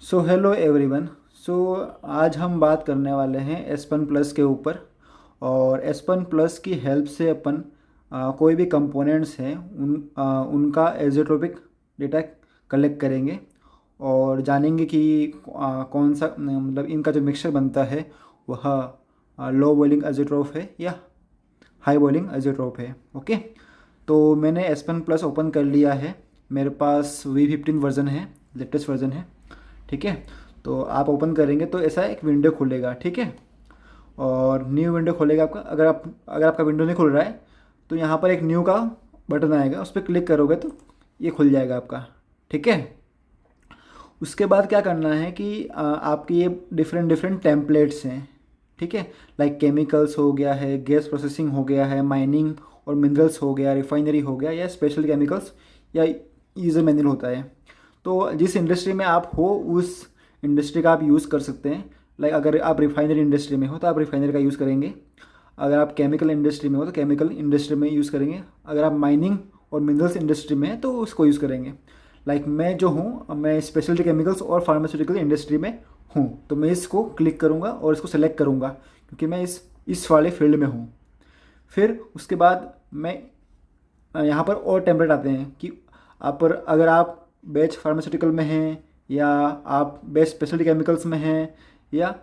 So hello everyone. सो आज हम बात करने वाले हैं एसपन प्लस के ऊपर। और एसपन प्लस की हेल्प से अपन कोई भी कंपोनेंट्स हैं उनका एज़ोट्रोपिक डेटा कलेक्ट करेंगे और जानेंगे कि कौन सा मतलब इनका जो मिक्सचर बनता है वह लो बॉइलिंग एज़ोट्रोप है या हाई बॉइलिंग एज़ोट्रोप है। ओके, तो मैंने एसपन प्लस ओपन कर लिया है। मेरे पास V15 वर्ज़न है, लेटेस्ट वर्ज़न है। ठीक है, तो आप ओपन करेंगे तो ऐसा एक विंडो खुलेगा। ठीक है, और न्यू विंडो खुलेगा आपका। अगर आपका विंडो नहीं खुल रहा है तो यहाँ पर एक न्यू का बटन आएगा, उस पर क्लिक करोगे तो ये खुल जाएगा आपका। ठीक है, उसके बाद क्या करना है कि आपके ये डिफरेंट डिफरेंट टेम्पलेट्स हैं। ठीक है, लाइक केमिकल्स हो गया है, गैस प्रोसेसिंग हो गया है, माइनिंग और मिनरल्स हो गया, रिफाइनरी हो गया, या स्पेशल केमिकल्स या यूज़र मैनुअल होता है। तो जिस इंडस्ट्री में आप हो उस इंडस्ट्री का आप यूज़ कर सकते हैं। लाइक अगर आप रिफाइनरी इंडस्ट्री में हो तो आप रिफाइनरी का यूज़ करेंगे। अगर आप केमिकल इंडस्ट्री में हो तो केमिकल इंडस्ट्री में यूज़ करेंगे। अगर आप माइनिंग और मिनरल्स इंडस्ट्री में हैं तो उसको यूज़ करेंगे। लाइक मैं जो हूँ, मैं स्पेशलिटी केमिकल्स और फार्मास्यूटिकल इंडस्ट्री में हूँ, तो मैं इसको क्लिक करूँगा और इसको सेलेक्ट करूँगा क्योंकि मैं इस वाले फील्ड में हूँ। फिर उसके बाद मैं यहाँ पर और टेम्पलेट आते हैं कि अगर आप बैच फार्मास्यूटिकल में हैं या आप बैच स्पेशलिटी केमिकल्स में हैं या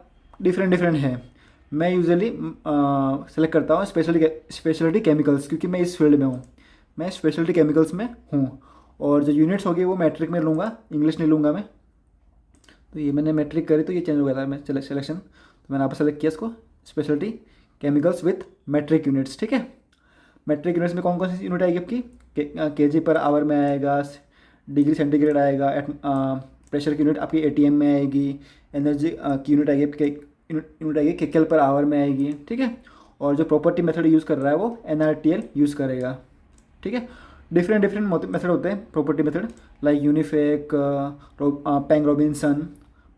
डिफरेंट डिफरेंट हैं। मैं यूजुअली सेलेक्ट करता हूँ स्पेशलिटी केमिकल्स क्योंकि मैं इस फील्ड में हूँ। मैं स्पेशलिटी केमिकल्स में हूँ और जो यूनिट्स होगी वो मैट्रिक में लूँगा, इंग्लिश नहीं लूँगा मैं। तो ये मैंने मैट्रिक करी तो ये चेंज हो गया था मैं सिलेक्शन, तो मैंने यहाँ पर सेलेक्ट किया इसको speciality chemicals with metric units. ठीक है, मैट्रिक यूनिट्स में कौन कौन सी यूनिट आएगी आपकी? केजी पर आवर में आएगा, डिग्री सेंटीग्रेड आएगा, प्रेशर की यूनिट आपकी एटीएम में आएगी, एनर्जी की यूनिट आएगी आपकी यूनिट आएगी केकेल पर आवर में आएगी। ठीक है, और जो प्रॉपर्टी मेथड यूज़ कर रहा है वो एनआरटीएल यूज़ करेगा। ठीक है, डिफरेंट डिफरेंट मेथड होते हैं property method, like UNIFAC, Peng Robinson,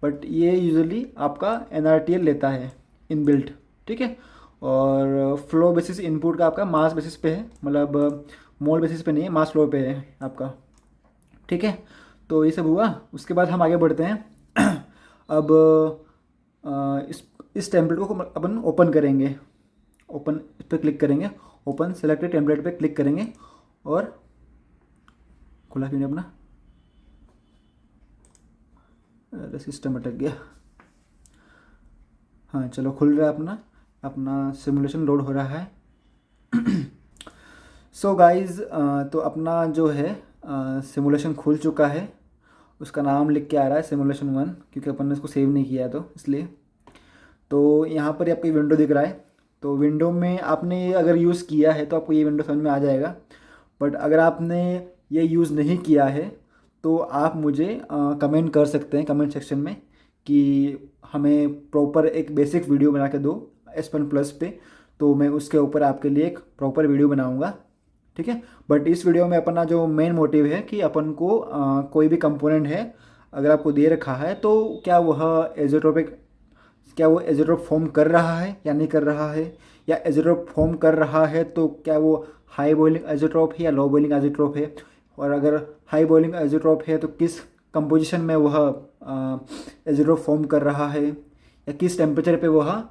but ये यूजुअली आपका एनआरटीएल लेता है इनबिल्ट। ठीक है, और फ्लो बेसिस इनपुट का आपका मास बेसिस पे है, मतलब मोल बेसिस पे नहीं है, मास फ्लो पे है आपका। ठीक है, तो ये सब हुआ। उसके बाद हम आगे बढ़ते हैं। अब इस टेम्पलेट को अपन ओपन करेंगे। ओपन इस पर क्लिक करेंगे, ओपन सेलेक्टेड टेम्पलेट पे क्लिक करेंगे और खुला क्यों नहीं अपना? अरे सिस्टम अटक गया। हाँ चलो, खुल रहा है अपना अपना सिमुलेशन लोड हो रहा है। सो गाइस, तो अपना जो है सिमुलेशन खुल चुका है। उसका नाम लिख के आ रहा है सिमुलेशन 1 क्योंकि अपन ने इसको सेव नहीं किया है तो इसलिए। तो यहाँ पर आपको विंडो दिख रहा है। तो विंडो में आपने ये अगर यूज़ किया है तो आपको ये विंडो समझ में आ जाएगा। बट अगर आपने ये यूज़ नहीं किया है तो आप मुझे कमेंट कर सकते हैं कमेंट सेक्शन में कि हमें प्रॉपर एक बेसिक वीडियो बना के दो एसपन प्लस पे, तो मैं उसके ऊपर आपके लिए एक प्रॉपर वीडियो बनाऊंगा। ठीक है, बट इस वीडियो में अपना जो मेन मोटिव है कि अपन को कोई भी कंपोनेंट है अगर आपको दे रखा है तो क्या वो एज़ोट्रोप फॉर्म कर रहा है या नहीं कर रहा है, या एज़ोट्रोप फॉर्म कर रहा है तो क्या वो हाई बॉइलिंग एज़ोट्रोप है या लो बॉइलिंग एज़ोट्रोप है, और अगर हाई बॉइलिंग एज़ोट्रोप है तो किस कंपोजिशन में वह एज़ोट्रोप फॉर्म कर रहा है या किस टेम्परेचर पे वह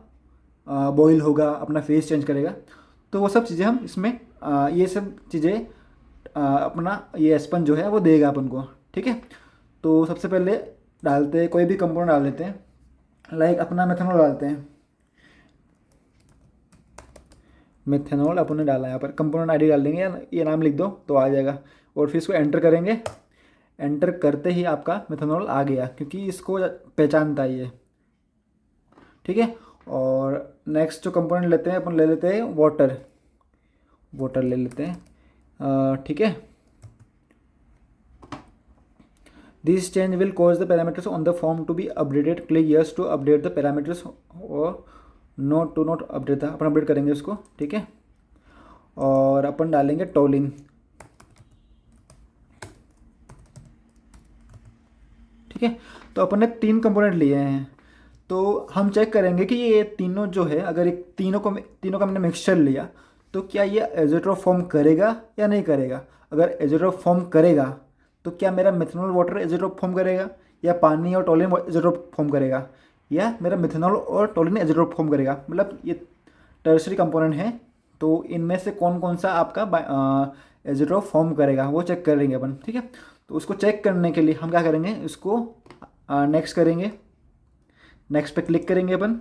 बॉईल होगा, अपना फेस चेंज करेगा। तो वो सब चीज़ें हम इसमें ये सब चीज़ें अपना ये एस्पन जो है वो देगा अपन को। ठीक है, तो सबसे पहले डालते हैं कोई भी कंपाउंड डाल देते हैं, लाइक अपना मेथनॉल डालते हैं। मेथनॉल अपन ने डाला है, यहाँ पर कंपाउंड आईडी डाल देंगे या ये नाम लिख दो तो आ जाएगा, और फिर इसको एंटर करेंगे। एंटर करते ही आपका मेथनॉल आ गया क्योंकि इसको पहचानता है ये। ठीक है, और नेक्स्ट जो कंपोनेंट लेते हैं अपन ले लेते हैं वाटर। वाटर ले लेते हैं। ठीक है, this change will cause the parameters on the form to be updated, click yes to update the parameters और नोट टू नोट अपडेट था, अपन अपडेट करेंगे उसको। ठीक है, और अपन डालेंगे टोलिन। ठीक है, तो अपन ने 3 कंपोनेंट लिए हैं, तो हम चेक करेंगे कि ये तीनों जो है, अगर एक तीनों का मैंने मिक्सचर लिया तो क्या ये एज़ोट्रोप फॉर्म करेगा या नहीं करेगा। अगर एज़ोट्रोप फॉर्म करेगा तो क्या मेरा मेथनॉल वाटर एज़ोट्रोप फॉर्म करेगा या पानी और टोलिन एज़ोट्रोप फॉर्म करेगा, या मेरा मिथेनॉल और टोलिन एज़ोट्रोप फॉर्म करेगा। मतलब ये टर्शरी कंपोनेंट है, तो इनमें से कौन कौन सा आपका एज़ोट्रोप फॉर्म करेगा वो चेक करेंगे अपन, ठीक है। तो उसको चेक करने के लिए हम क्या करेंगे, इसको नेक्स्ट करेंगे, नेक्स्ट पे क्लिक करेंगे अपन,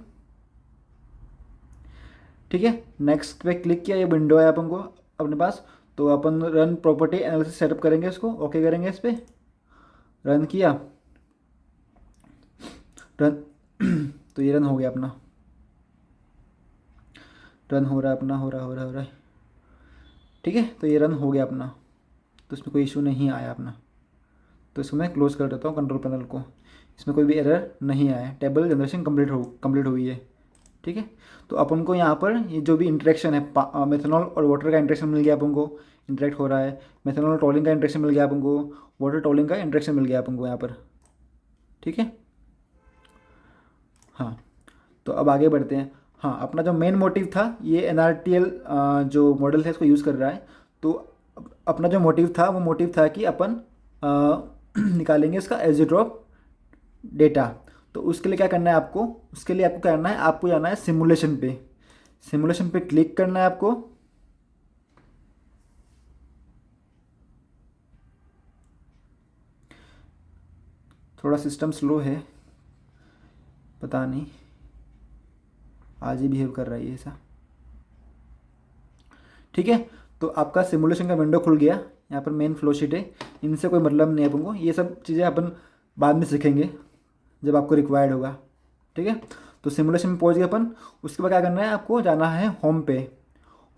ठीक है। नेक्स्ट पे क्लिक किया, ये विंडो है अपन को अपने पास, तो अपन रन प्रॉपर्टी एनालिसिस सेटअप करेंगे, इसको ओके करेंगे, इस पर रन किया, रन तो ये रन हो गया अपना, रन हो रहा है अपना, हो रहा है, ठीक है। तो ये रन हो गया अपना, तो इसमें कोई इशू नहीं आया अपना। तो इसको मैं क्लोज कर देता हूँ कंट्रोल पैनल को, इसमें कोई भी एरर नहीं आया, टेबल जनरेशन कंप्लीट हुई है, ठीक है। तो अपन को यहाँ पर ये जो भी इंटरेक्शन है, मेथनॉल और वाटर का इंटरेक्शन मिल गया अपन को, इंटरेक्ट हो रहा है, मेथनॉल और टोलिंग का इंटरेक्शन मिल गया अपन को, वाटर टोलिंग का इंटरेक्शन मिल गया अपन को यहाँ पर, ठीक है। हाँ, तो अब आगे बढ़ते हैं। हाँ, अपना जो मेन मोटिव था, ये NRTL जो मॉडल है इसको यूज़ कर रहा है। तो अपना जो मोटिव था वो मोटिव था कि अपन निकालेंगे इसका एज़ोट्रोप डेटा। तो उसके लिए क्या करना है आपको, उसके लिए आपको क्या करना है, आपको जाना है सिमुलेशन पे, सिमुलेशन पे क्लिक करना है आपको, थोड़ा सिस्टम स्लो है, पता नहीं आज ही बिहेव कर रहा है ये ऐसा, ठीक है। तो आपका सिमुलेशन का विंडो खुल गया, यहाँ पर मेन फ्लो शीट है, इनसे कोई मतलब नहीं है अपन को, ये सब चीज़ें अपन बाद में सीखेंगे जब आपको रिक्वायर्ड होगा, ठीक है। तो सिमुलेशन में पहुँच गए अपन, उसके बाद क्या करना है, आपको जाना है होम पे,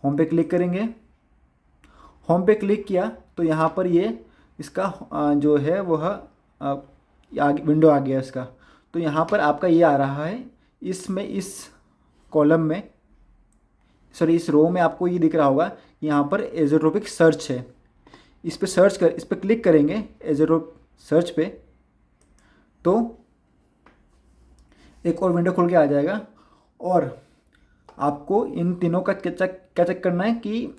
होम पे क्लिक करेंगे, होम पे क्लिक किया तो यहाँ पर ये इसका जो है वह विंडो आ गया इसका। तो यहाँ पर आपका ये आ रहा है, इसमें इस कॉलम में, सॉरी इस रो में आपको ये दिख रहा होगा, यहाँ पर एज़ोट्रोपिक सर्च है, इस पर सर्च कर, इस पर क्लिक करेंगे एज़ोट्रोप सर्च पे, तो एक और विंडो खुल के आ जाएगा। और आपको इन तीनों का क्या चेक करना है कि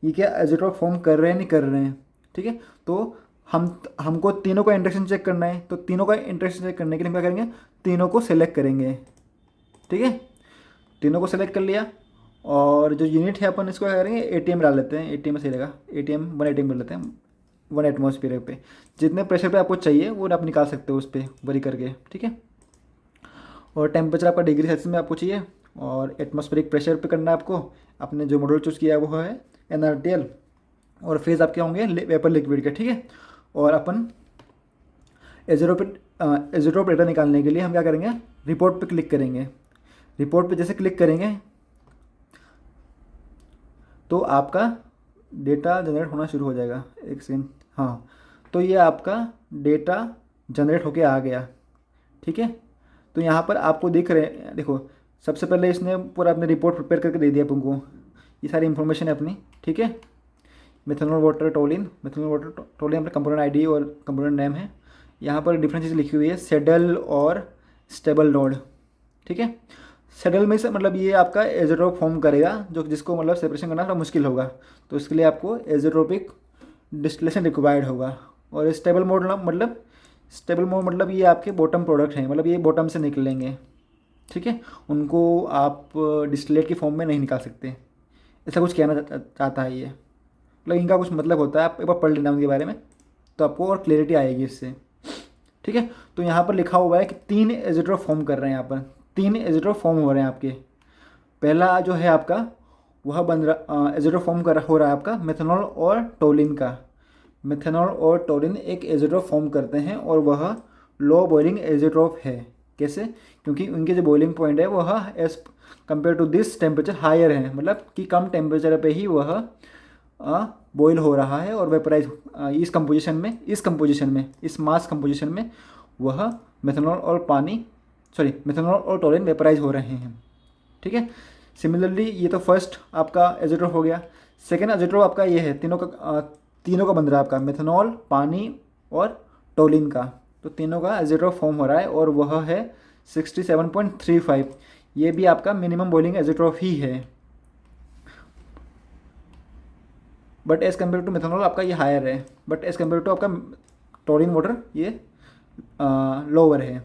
ये क्या एज़ोट्रोप फॉर्म कर रहे हैं नहीं कर रहे हैं, ठीक है। तो हमको तीनों का इंटरेक्शन चेक करना है, तो तीनों का इंटरेक्शन चेक करने के लिए हम क्या करेंगे, तीनों को सेलेक्ट करेंगे, ठीक है। तीनों को सेलेक्ट कर लिया, और जो यूनिट है अपन इसको क्या करेंगे, ATM डाल लेते हैं, ATM में सही रहेगा, ATM 1 ATM कर लेते हैं, 1 एटमॉस्फेयर पे, जितने प्रेशर पे आपको चाहिए वो आप निकाल सकते हो उस पर वरी करके, ठीक है। और टेम्परेचर आपका डिग्री सेल्सियस में आपको चाहिए, और एटमॉस्फेरिक प्रेशर पे करना है आपको, आपने जो मॉडल चूज़ किया है वो है NRTL, और फेज आपके होंगे वेपर लिक्विड के, ठीक है। और अपन एज़ोट्रोप डेटा निकालने के लिए हम क्या करेंगे, रिपोर्ट पे क्लिक करेंगे, रिपोर्ट पे जैसे क्लिक करेंगे तो आपका डेटा जनरेट होना शुरू हो जाएगा, एक सेकेंड, हाँ। तो ये आपका डेटा जनरेट होके आ गया, ठीक है। तो यहाँ पर आपको दिख रहे हैं, देखो सबसे पहले इसने पूरा अपने रिपोर्ट प्रिपेयर करके दे दिया अपन को, ये सारी इन्फॉर्मेशन है अपनी, ठीक है। Methanol water toluene, methanol water toluene अपना कंपोनेंट आईडी और कंपोनेंट नेम है। यहाँ पर डिफरेंट चीज़ लिखी हुई है, सेडल और स्टेबल नोड, ठीक है। सेडल में से मतलब ये आपका एज़ोट्रोप फॉर्म करेगा, जो जिसको मतलब सेपरेशन करना थोड़ा मुश्किल होगा, तो इसके लिए आपको एज़ोट्रोपिक डिस्टिलेशन रिक्वायर्ड होगा। और स्टेबल मोड मतलब, स्टेबल मोड मतलब ये आपके बॉटम प्रोडक्ट हैं, मतलब ये बॉटम से निकलेंगे, ठीक है। उनको आप डिस्टिलेट की फॉर्म में नहीं निकाल सकते, ऐसा कुछ कहना चाहता है ये, मतलब इनका कुछ मतलब होता है, आप एक बार पढ़ लेना उनके बारे में तो आपको और क्लियरिटी आएगी इससे, ठीक है। तो यहाँ पर लिखा हुआ है कि 3 एज़ोट्रोप फॉर्म कर रहे हैं, यहाँ पर 3 एज़ोट्रोप फॉर्म हो रहे हैं आपके। पहला जो है आपका वह बन रहा एज़ोट्रोप फॉर्म हो रहा है आपका मेथनॉल और टोलिन का, मेथनॉल और टोलिन एक एज़ोट्रोप फॉर्म करते हैं, और वह लो बॉइलिंग एज़ोट्रोप है। कैसे, क्योंकि उनके जो बॉइलिंग पॉइंट है वह as compare to this temperature higher है, मतलब कि कम टेम्परेचर पे ही वह बॉयल हो रहा है, और वेपराइज इस कंपोजिशन में इस मास कंपोजिशन में वह मेथनॉल और टोलिन वेपराइज हो रहे हैं, ठीक है। सिमिलरली ये तो फर्स्ट आपका एज़ोट्रोप हो गया। सेकेंड एज़ोट्रोप आपका ये है, तीनों का बन रहा है आपका मेथनॉल, पानी और टोलिन का, तो तीनों का एज़ोट्रोप फॉर्म हो रहा है, और वह है 67.35, ये भी आपका मिनिमम बॉइलिंग एज़ोट्रोप ही है, but as compare to methanol आपका ये हायर है, बट एज़ कम्पेयर टू आपका टोलिन वाटर ये लोअर है।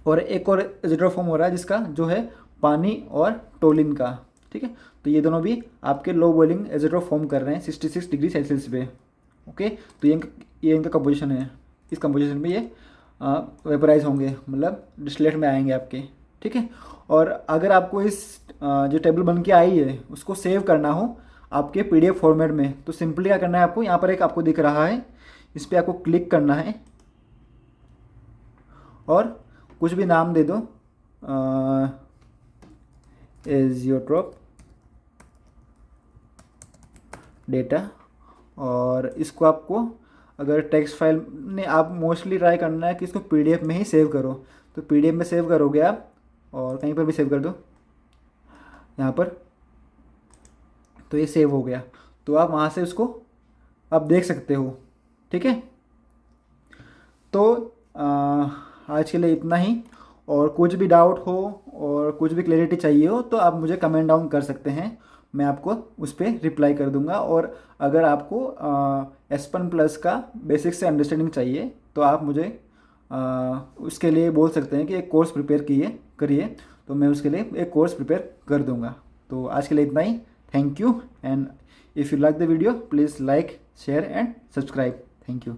और एक और एजिडो फॉर्म हो रहा है जिसका जो है पानी और टोलिन का, ठीक है। तो ये दोनों भी आपके लो बॉइलिंग एजिडो फॉर्म कर रहे हैं 66 डिग्री सेल्सियस पे। ओके, तो ये इनका कंपोजिशन है। इस कंपोजिशन में ये वेपराइज होंगे, मतलब डिस्टिलेट में आएंगे आपके, ठीक है। और अगर आपको इस जो टेबल बन के आई है उसको सेव करना हो आपके पीडीएफ फॉर्मेट में, तो सिंपली क्या करना है आपको, यहाँ पर एक आपको दिख रहा है, इस पर आपको क्लिक करना है और कुछ भी नाम दे दो, एजियोट्रोप डेटा। और इसको आपको अगर टेक्स्ट फाइल ने आप मोस्टली ट्राई करना है कि इसको पीडीएफ में ही सेव करो, तो पीडीएफ में सेव करोगे आप, और कहीं पर भी सेव कर दो यहाँ पर, तो ये सेव हो गया। तो आप वहाँ से उसको आप देख सकते हो, ठीक है। तो आज के लिए इतना ही। और कुछ भी डाउट हो और कुछ भी क्लैरिटी चाहिए हो तो आप मुझे कमेंट डाउन कर सकते हैं, मैं आपको उस पर रिप्लाई कर दूंगा। और अगर आपको एस्पन प्लस का बेसिक से अंडरस्टैंडिंग चाहिए तो आप मुझे उसके लिए बोल सकते हैं कि एक कोर्स प्रिपेयर करिए, तो मैं उसके लिए एक कोर्स प्रिपेयर कर दूंगा। तो आज के लिए इतना ही। Thank you, and if you like the video please like, share and subscribe. Thank you.